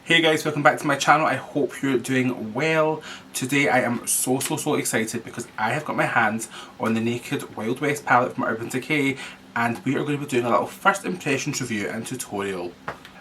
Hey guys, welcome back to my channel. I hope you're doing well. Today I am so excited because I have got my hands on the Naked Wild West palette from Urban Decay, and we are going to be doing a little first impressions review and tutorial.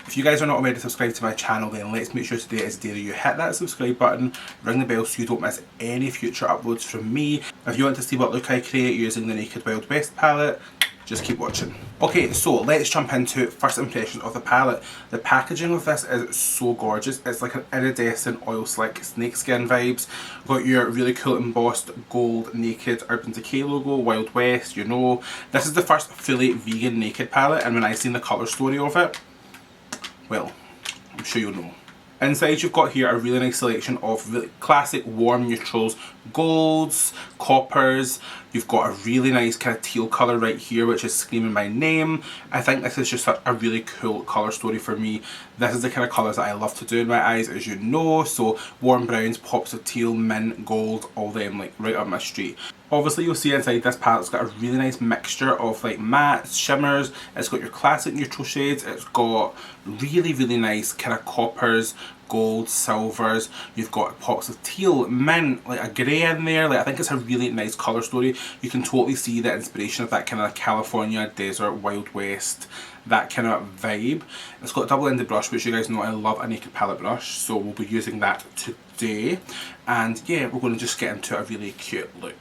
If you guys are not already subscribed to my channel, then let's make sure today is the day that you hit that subscribe button, ring the bell so you don't miss any future uploads from me. If you want to see what look I create using the Naked Wild West palette, just keep watching. Okay, so let's jump into first impressions of the palette. The packaging of this is so gorgeous. It's like an iridescent oil slick snakeskin vibes. Got your really cool embossed gold Naked Urban Decay logo, Wild West, you know. This is the first fully vegan Naked palette, and when I seen the colour story of it, well, I'm sure you'll know. Inside you've got here a really nice selection of really classic warm neutrals, golds, coppers. You've got a really nice kind of teal colour right here which is screaming my name. I think this is just a really cool colour story for me. This is the kind of colours that I love to do in my eyes, as you know. So warm browns, pops of teal, mint, gold, all them like right up my street. Obviously you'll see inside this palette's got a really nice mixture of like mattes, shimmers, it's got your classic neutral shades, it's got really nice kind of coppers, gold, silvers, you've got pops of teal, mint, like a grey in there. Like I think it's a really nice colour story. You can totally see the inspiration of that kind of California desert, Wild West, that kind of vibe. It's got a double-ended brush, which you guys know I love a Naked palette brush, so we'll be using that today. And yeah, we're going to just get into a really cute look.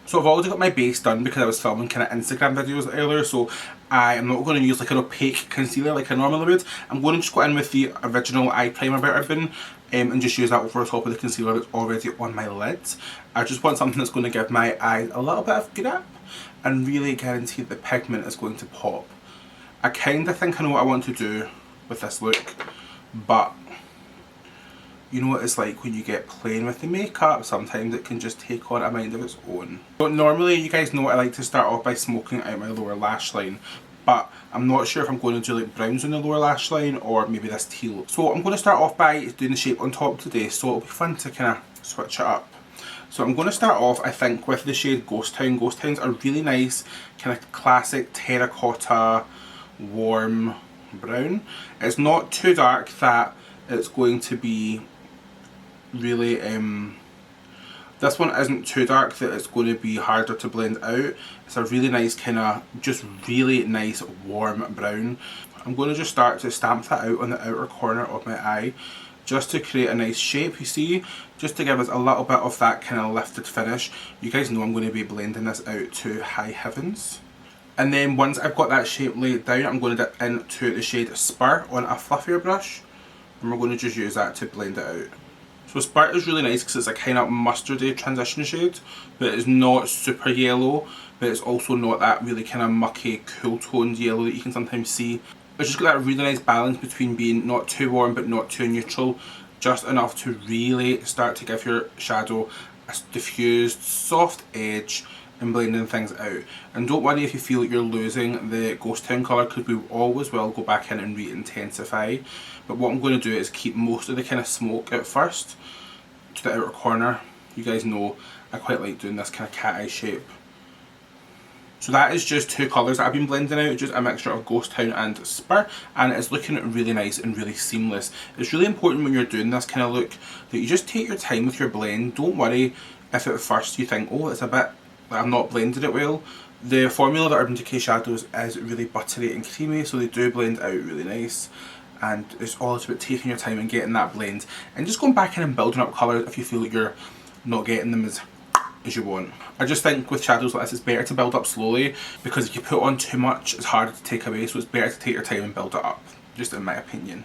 So I've already got my base done because I was filming kind of Instagram videos earlier, so I am not going to use like an opaque concealer like I normally would. I'm going to just go in with the original eye primer by Urban and just use that over the top of the concealer that's already on my lids. I just want something that's going to give my eyes a little bit of grip and really guarantee the pigment is going to pop. I kind of think I know what I want to do with this look, but you know what it's like when you get playing with the makeup, sometimes it can just take on a mind of its own. So normally you guys know I like to start off by smoking out my lower lash line, but I'm not sure if I'm going to do like browns on the lower lash line or maybe this teal. So I'm going to start off by doing the shape on top today, so it'll be fun to kind of switch it up. So I'm going to start off, I think, with the shade Ghost Town. Ghost Town's a really nice kind of classic terracotta warm brown. It's not too dark that it's going to be really this one isn't too dark that it's going to be harder to blend out. It's a really nice kind of just really nice warm brown. I'm going to just start to stamp that out on the outer corner of my eye just to create a nice shape, you see, just to give us a little bit of that kind of lifted finish. You guys know I'm going to be blending this out to high heavens. And then once I've got that shape laid down, I'm going to dip into the shade Spur on a fluffier brush, and we're going to just use that to blend it out. So Spurt is really nice because it's a kind of mustardy transition shade, but it's not super yellow, but it's also not that really kind of mucky, cool toned yellow that you can sometimes see. It's just got that really nice balance between being not too warm but not too neutral, just enough to really start to give your shadow a diffused, soft edge and blending things out. And don't worry if you feel like you're losing the Ghost Town colour, because we always will go back in and re-intensify. But what I'm going to do is keep most of the kind of smoke at first to the outer corner. You guys know I quite like doing this kind of cat eye shape. So that is just two colours that I've been blending out, just a mixture of Ghost Town and Spur, and it's looking really nice and really seamless. It's really important when you're doing this kind of look that you just take your time with your blend. Don't worry if at first you think, oh, it's a bit, I've not blended it well. The formula of the Urban Decay shadows is really buttery and creamy, so they do blend out really nice. And it's all about taking your time and getting that blend and just going back in and building up colours if you feel like you're not getting them as you want. I just think with shadows like this it's better to build up slowly, because if you put on too much it's harder to take away, so it's better to take your time and build it up, just in my opinion.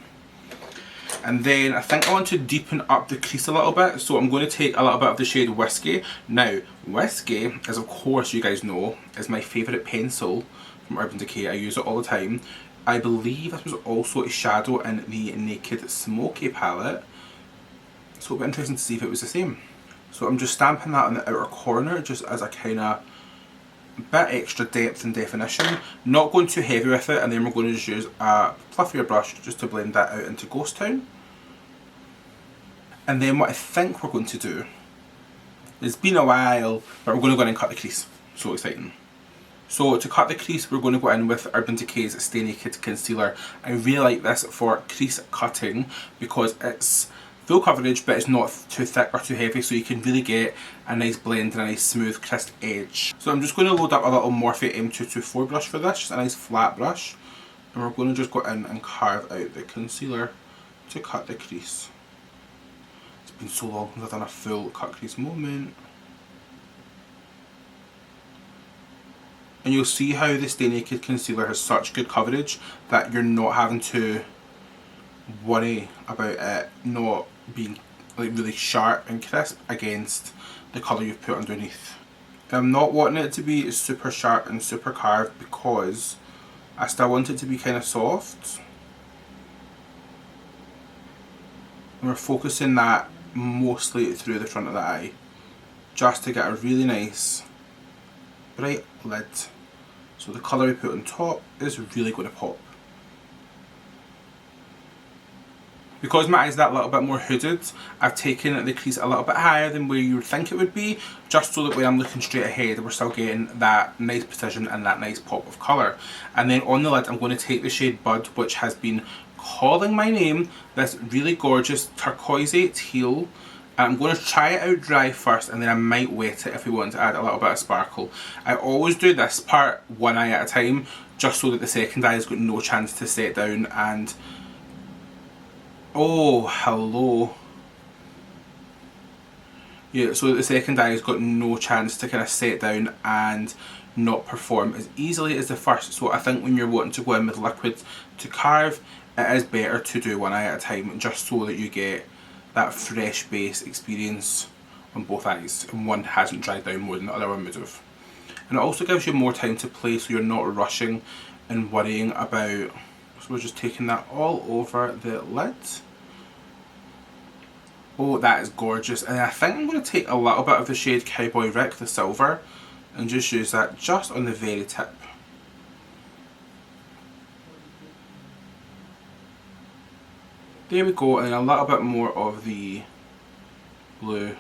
And then I think I want to deepen up the crease a little bit, so I'm going to take a little bit of the shade Whiskey. Now, Whiskey, as of course you guys know, is my favourite pencil from Urban Decay. I use it all the time. I believe this was also a shadow in the Naked Smoky palette, so it'll be interesting to see if it was the same. So I'm just stamping that on the outer corner just as a kind of bit extra depth and definition. Not going too heavy with it, and then we're going to just use a fluffier brush just to blend that out into Ghost Town. And then what I think we're going to do, it's been a while, but we're going to go in and cut the crease. So exciting. So to cut the crease, we're going to go in with Urban Decay's Stay Naked Concealer. I really like this for crease cutting because it's full coverage but it's not too thick or too heavy, so you can really get a nice blend and a nice smooth crisp edge. So I'm just going to load up a little Morphe M224 brush for this, just a nice flat brush. And we're going to just go in and carve out the concealer to cut the crease. It's been so long since I've done a full cut crease moment. And you'll see how the Stay Naked Concealer has such good coverage that you're not having to worry about it not being like really sharp and crisp against the colour you've put underneath. I'm not wanting it to be super sharp and super carved because I still want it to be kind of soft. And we're focusing that mostly through the front of the eye, just to get a really nice bright lid. So the colour we put on top is really going to pop. Because my eyes are that little bit more hooded, I've taken the crease a little bit higher than where you would think it would be, just so that when I'm looking straight ahead we're still getting that nice precision and that nice pop of colour. And then on the lid I'm going to take the shade Bud, which has been calling my name, this really gorgeous turquoisey teal. I'm going to try it out dry first and then I might wet it if we want to add a little bit of sparkle. I always do this part one eye at a time, just so that the second eye has got no chance to set down and... oh, hello. Yeah, so that the second eye has got no chance to kind of set down and not perform as easily as the first. So I think when you're wanting to go in with liquid to carve, it is better to do one eye at a time, just so that you get that fresh base experience on both eyes and one hasn't dried down more than the other one would have. And it also gives you more time to play, so you're not rushing and worrying about. So we're just taking that all over the lid. Oh, that is gorgeous. And I think I'm going to take a little bit of the shade Cowboy Rick, the silver, and just use that just on the very tip. There we go, and a little bit more of the blue.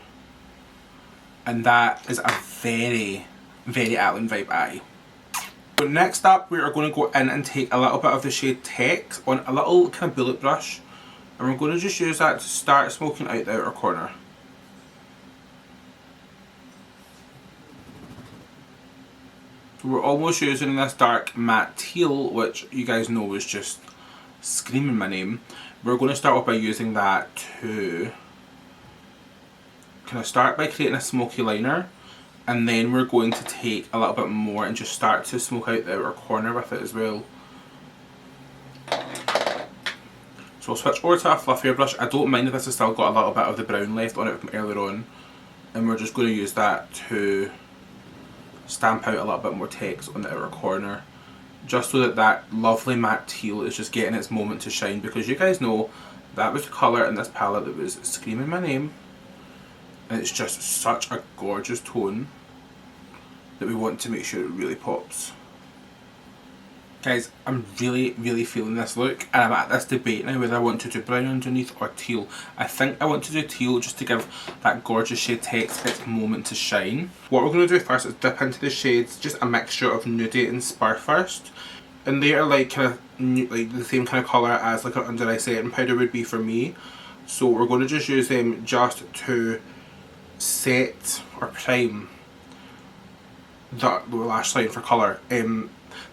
And that is a very, very Allan vibe eye. So next up, we are going to go in and take a little bit of the shade Tex on a little kind of bullet brush. And we're going to just use that to start smoking out the outer corner. So we're almost using this dark matte teal, which you guys know is just screaming my name. We're going to start off by using that to kind of start by creating a smoky liner, and then we're going to take a little bit more and just start to smoke out the outer corner with it as well. So I'll switch over to a fluffier brush. I don't mind if this has still got a little bit of the brown left on it from earlier on, and we're just going to use that to stamp out a little bit more text on the outer corner, just so that that lovely matte teal is just getting its moment to shine, because you guys know that was the colour in this palette that was screaming my name, and it's just such a gorgeous tone that we want to make sure it really pops. Guys, I'm really, really feeling this look, and I'm at this debate now whether I want to do brown underneath or teal. I think I want to do teal just to give that gorgeous shade text its moment to shine. What we're going to do first is dip into the shades, just a mixture of Nudie and Spur first. And they are like kind of like the same kind of colour as like an under eye setting powder would be for me. So we're going to just use them just to set or prime the lash line for colour.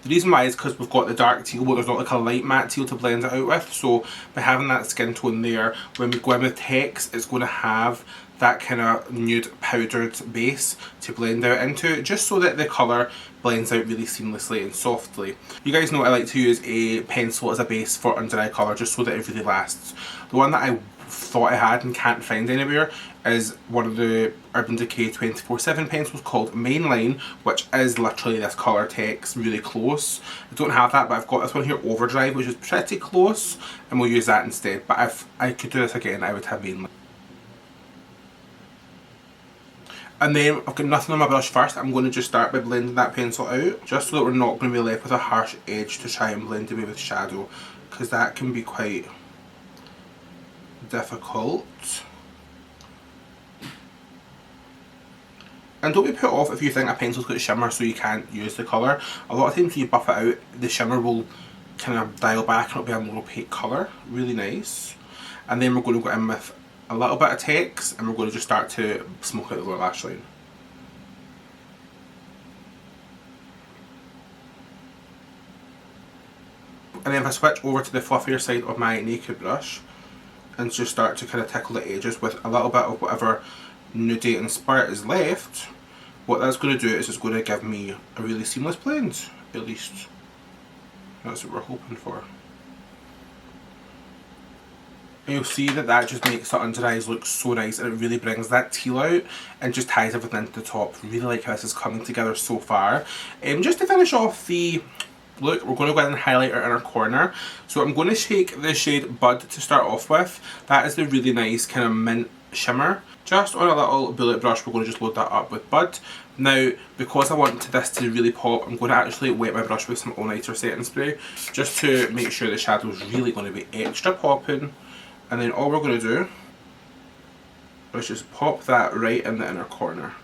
The reason why is because we've got the dark teal, but there's not like a light matte teal to blend it out with. So by having that skin tone there, when we go in with text, it's going to have that kind of nude powdered base to blend out into, just so that the colour blends out really seamlessly and softly. You guys know I like to use a pencil as a base for under eye colour, just so that it really lasts. The one that I thought I had and can't find anywhere is one of the Urban Decay 24/7 pencils called Mainline, which is literally this colour text, really close. I don't have that, but I've got this one here, Overdrive, which is pretty close, and we'll use that instead. But if I could do this again, I would have Mainline. And then I've got nothing on my brush first. I'm going to just start by blending that pencil out, just so that we're not going to be left with a harsh edge to try and blend away with shadow, because that can be quite difficult. And don't be put off if you think a pencil's got shimmer so you can't use the colour. A lot of times when you buff it out, the shimmer will kind of dial back and it'll be a more opaque colour. Really nice. And then we're going to go in with a little bit of text and we're going to just start to smoke out the lower lash line. And then if I switch over to the fluffier side of my naked brush and just start to kind of tickle the edges with a little bit of whatever nudie and spirit is left, what that's going to do is it's going to give me a really seamless blend, at least. That's what we're hoping for. And you'll see that that just makes the under eyes look so nice, and it really brings that teal out and just ties everything into the top. Really like how this is coming together so far. Just to finish off the look, we're going to go ahead and highlight our inner corner. So I'm going to take the shade Bud to start off with. That is the really nice kind of mint shimmer. Just on a little bullet brush, we're going to just load that up with Bud. Now, because I want this to really pop, I'm going to actually wet my brush with some all-nighter setting spray, just to make sure the shadow is really going to be extra popping. And then all we're going to do is just pop that right in the inner corner.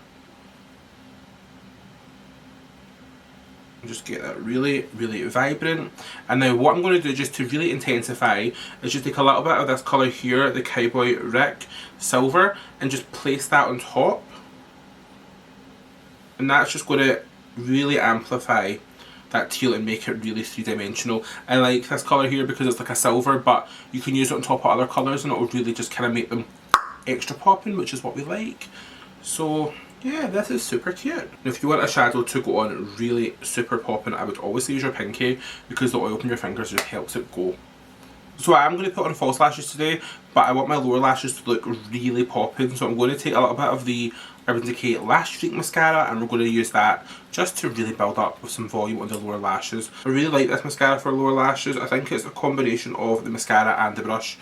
Just get that really, really vibrant. And now what I'm going to do just to really intensify is just take a little bit of this colour here, the Cowboy Rick Silver, and just place that on top. And that's just going to really amplify that teal and make it really three-dimensional. I like this colour here because it's like a silver, but you can use it on top of other colours and it will really just kind of make them extra popping, which is what we like. So yeah, this is super cute. Now, if you want a shadow to go on really super popping, I would always use your pinky because the oil from your fingers just helps it go. So I'm going to put on false lashes today, but I want my lower lashes to look really popping. So I'm going to take a little bit of the Urban Decay Lash Streak mascara and we're going to use that just to really build up with some volume on the lower lashes. I really like this mascara for lower lashes. I think it's a combination of the mascara and the brush.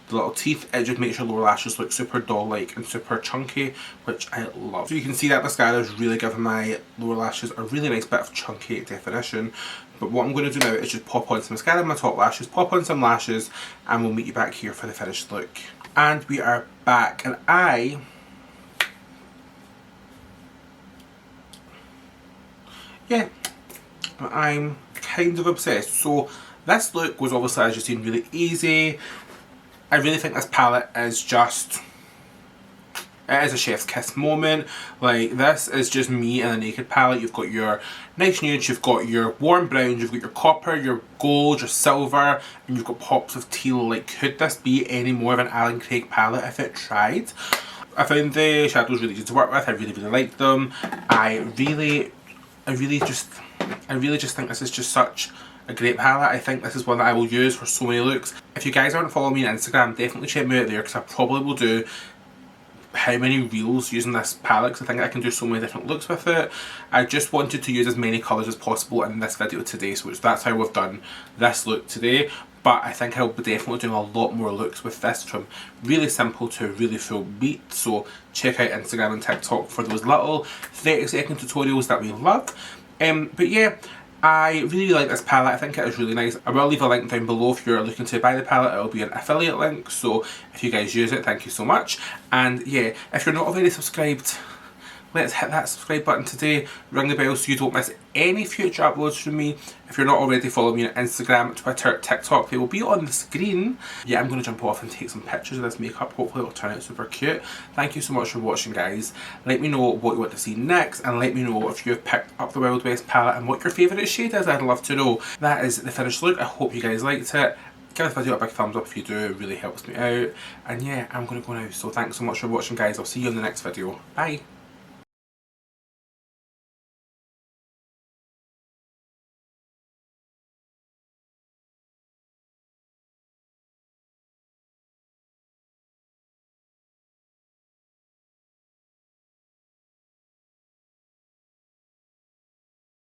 The little teeth, it just makes your lower lashes look super doll-like and super chunky, which I love. So you can see that mascara is really giving my lower lashes a really nice bit of chunky definition. But what I'm going to do now is just pop on some mascara on my top lashes, pop on some lashes, and we'll meet you back here for the finished look. And we are back, and I'm kind of obsessed. So this look was obviously, as you've seen, really easy. I really think this palette is just, it is a chef's kiss moment. Like, this is just me in a naked palette. You've got your nice nudes, you've got your warm browns, you've got your copper, your gold, your silver, and you've got pops of teal. Like, could this be any more of an Allan Craig palette if it tried? I found the shadows really easy to work with. I really, really liked them. I really just think this is just such a great palette. I think this is one that I will use for so many looks. If you guys aren't following me on Instagram, definitely check me out there because I probably will do how many reels using this palette because I think I can do so many different looks with it. I just wanted to use as many colours as possible in this video today, so that's how we've done this look today. But I think I'll be definitely doing a lot more looks with this, from really simple to really full beat. So check out Instagram and TikTok for those little 30-second tutorials that we love. But yeah, I really like this palette. I think it is really nice. I will leave a link down below if you're looking to buy the palette. It will be an affiliate link, so if you guys use it, thank you so much. And yeah, if you're not already subscribed, let's hit that subscribe button today, ring the bell so you don't miss any future uploads from me. If you're not already following me on Instagram, Twitter, TikTok, they will be on the screen. Yeah, I'm going to jump off and take some pictures of this makeup. Hopefully it'll turn out super cute. Thank you so much for watching, guys. Let me know what you want to see next, and let me know if you've picked up the Wild West palette and what your favourite shade is. I'd love to know. That is the finished look. I hope you guys liked it. Give this video a big thumbs up if you do, it really helps me out. And yeah, I'm going to go now. So thanks so much for watching, guys. I'll see you in the next video. Bye.